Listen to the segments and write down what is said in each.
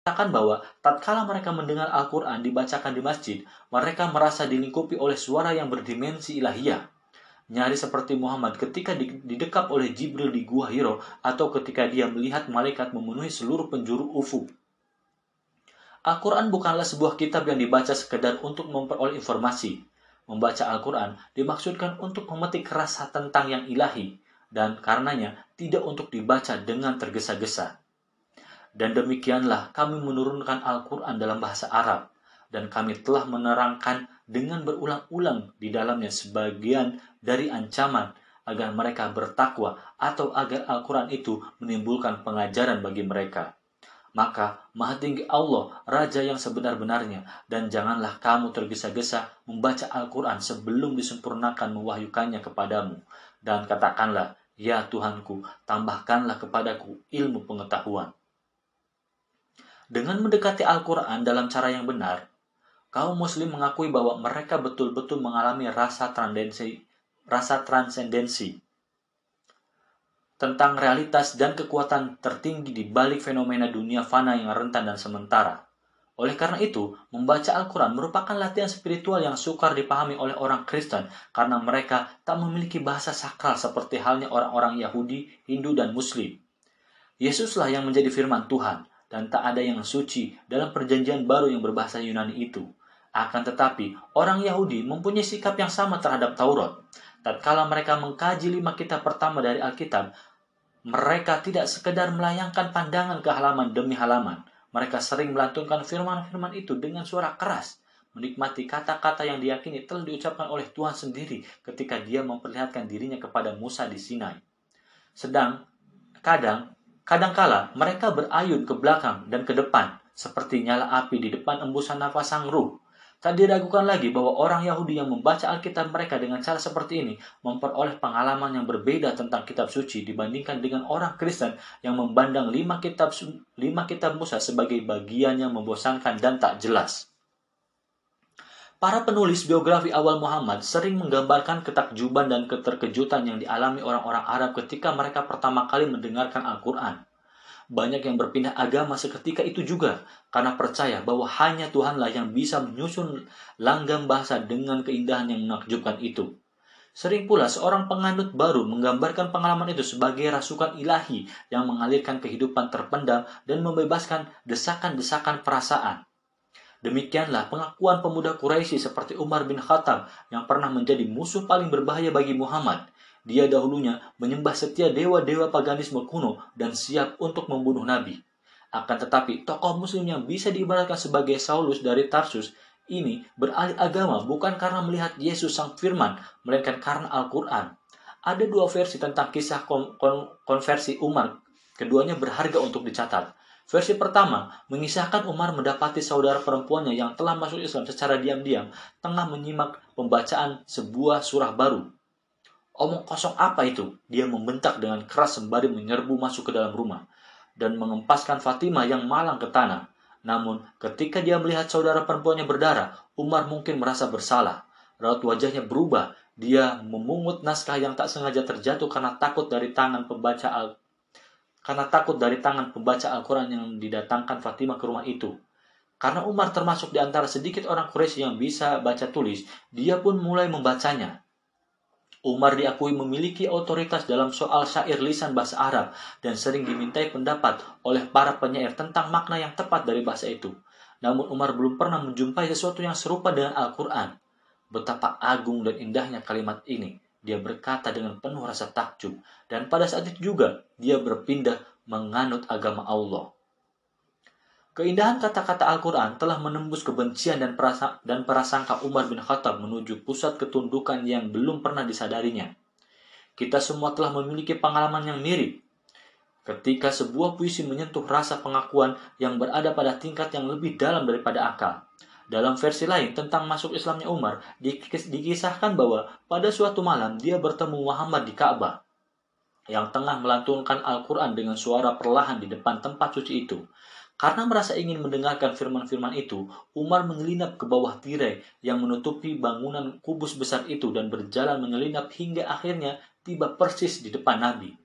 Katakan bahwa tatkala mereka mendengar Al-Quran dibacakan di masjid, mereka merasa dilingkupi oleh suara yang berdimensi ilahiyah. Nyaris seperti Muhammad ketika didekap oleh Jibril di Gua Hiro, atau ketika dia melihat malaikat memenuhi seluruh penjuru ufuk. Al-Quran bukanlah sebuah kitab yang dibaca sekedar untuk memperoleh informasi. Membaca Al-Quran dimaksudkan untuk memetik rasa tentang yang ilahi, dan karenanya tidak untuk dibaca dengan tergesa-gesa. Dan demikianlah kami menurunkan Al-Quran dalam bahasa Arab, dan kami telah menerangkan dengan berulang-ulang di dalamnya sebagian dari ancaman agar mereka bertakwa atau agar Al-Quran itu menimbulkan pengajaran bagi mereka. Maka Maha Tinggi Allah, Raja yang sebenar-benarnya, dan janganlah kamu tergesa-gesa membaca Al-Quran sebelum disempurnakan mewahyukannya kepadamu. Dan katakanlah, ya Tuhanku, tambahkanlah kepadaku ilmu pengetahuan. Dengan mendekati Al-Quran dalam cara yang benar, kaum muslim mengakui bahwa mereka betul-betul mengalami rasa transendensi tentang realitas dan kekuatan tertinggi di balik fenomena dunia fana yang rentan dan sementara. Oleh karena itu, membaca Al-Quran merupakan latihan spiritual yang sukar dipahami oleh orang Kristen karena mereka tak memiliki bahasa sakral seperti halnya orang-orang Yahudi, Hindu, dan Muslim. Yesuslah yang menjadi firman Tuhan, dan tak ada yang suci dalam perjanjian baru yang berbahasa Yunani itu. Akan tetapi, orang Yahudi mempunyai sikap yang sama terhadap Taurat. Tatkala mereka mengkaji 5 kitab pertama dari Alkitab, mereka tidak sekedar melayangkan pandangan ke halaman demi halaman. Mereka sering melantunkan firman-firman itu dengan suara keras, menikmati kata-kata yang diyakini telah diucapkan oleh Tuhan sendiri ketika dia memperlihatkan dirinya kepada Musa di Sinai. Kadangkala mereka berayun ke belakang dan ke depan, seperti nyala api di depan embusan nafas Sang Ruh. Tak diragukan lagi bahwa orang Yahudi yang membaca Alkitab mereka dengan cara seperti ini memperoleh pengalaman yang berbeda tentang kitab suci dibandingkan dengan orang Kristen yang memandang 5 kitab Musa sebagai bagian yang membosankan dan tak jelas. Para penulis biografi awal Muhammad sering menggambarkan ketakjuban dan keterkejutan yang dialami orang-orang Arab ketika mereka pertama kali mendengarkan Al-Quran. Banyak yang berpindah agama seketika itu juga, karena percaya bahwa hanya Tuhanlah yang bisa menyusun langgam bahasa dengan keindahan yang menakjubkan itu. Sering pula seorang penganut baru menggambarkan pengalaman itu sebagai rasukan ilahi yang mengalirkan kehidupan terpendam dan membebaskan desakan-desakan perasaan. Demikianlah pengakuan pemuda Quraisy seperti Umar bin Khattab yang pernah menjadi musuh paling berbahaya bagi Muhammad. Dia dahulunya menyembah setia dewa-dewa paganisme kuno dan siap untuk membunuh Nabi. Akan tetapi, tokoh muslim yang bisa diibaratkan sebagai Saulus dari Tarsus ini beralih agama bukan karena melihat Yesus sang firman, melainkan karena Al-Quran. Ada 2 versi tentang kisah konversi Umar. Keduanya berharga untuk dicatat. Versi pertama mengisahkan Umar mendapati saudara perempuannya yang telah masuk Islam secara diam-diam tengah menyimak pembacaan sebuah surah baru. "Omong kosong apa itu?" dia membentak dengan keras sembari menyerbu masuk ke dalam rumah dan mengempaskan Fatimah yang malang ke tanah. Namun, ketika dia melihat saudara perempuannya berdarah, Umar mungkin merasa bersalah. Raut wajahnya berubah. Dia memungut naskah yang tak sengaja terjatuh karena takut dari tangan pembaca Al-Quran yang didatangkan Fatimah ke rumah itu. Karena Umar termasuk di antara sedikit orang Quraisy yang bisa baca tulis, dia pun mulai membacanya. Umar diakui memiliki otoritas dalam soal syair lisan bahasa Arab dan sering dimintai pendapat oleh para penyair tentang makna yang tepat dari bahasa itu. Namun Umar belum pernah menjumpai sesuatu yang serupa dengan Al-Quran. Betapa agung dan indahnya kalimat ini, dia berkata dengan penuh rasa takjub, dan pada saat itu juga dia berpindah menganut agama Allah. Keindahan kata-kata Al-Quran telah menembus kebencian dan prasangka Umar bin Khattab menuju pusat ketundukan yang belum pernah disadarinya. Kita semua telah memiliki pengalaman yang mirip. Ketika sebuah puisi menyentuh rasa pengakuan yang berada pada tingkat yang lebih dalam daripada akal. Dalam versi lain tentang masuk Islamnya Umar, dikisahkan bahwa pada suatu malam dia bertemu Muhammad di Ka'bah yang tengah melantunkan Al-Quran dengan suara perlahan di depan tempat suci itu. Karena merasa ingin mendengarkan firman-firman itu, Umar menyelinap ke bawah tirai yang menutupi bangunan kubus besar itu dan berjalan menyelinap hingga akhirnya tiba persis di depan Nabi.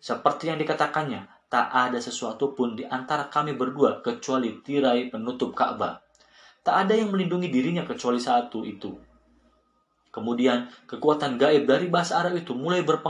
Seperti yang dikatakannya, tak ada sesuatu pun di antara kami berdua kecuali tirai penutup Ka'bah. Tak ada yang melindungi dirinya kecuali satu itu. Kemudian, kekuatan gaib dari bahasa Arab itu mulai berpengaruh